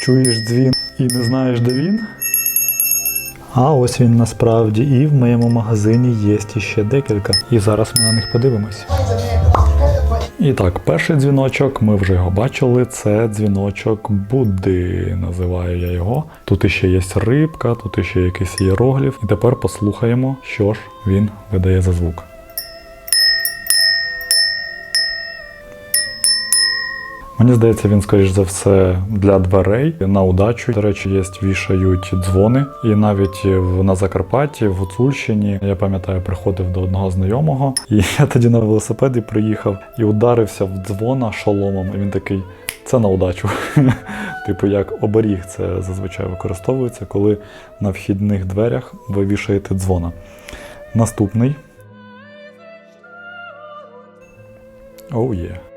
чуєш дзвін і не знаєш, де він? А ось він насправді, і в моєму магазині є ще декілька. І зараз ми на них подивимось. І так, перший дзвіночок, ми вже його бачили, це дзвіночок Будди, називаю я його. Тут іще є рибка, тут іще якийсь іерогліф. І тепер послухаємо, що ж він видає за звук. Мені здається, він, скоріш за все, для дверей, на удачу. До речі, вішають дзвони. І навіть на Закарпатті, в Гуцульщині, я пам'ятаю, приходив до одного знайомого, і я тоді на велосипеді приїхав і ударився в дзвона шоломом. І він такий, це на удачу. Типу, як оберіг це зазвичай використовується, коли на вхідних дверях ви вішаєте дзвона. Наступний. Oh yeah.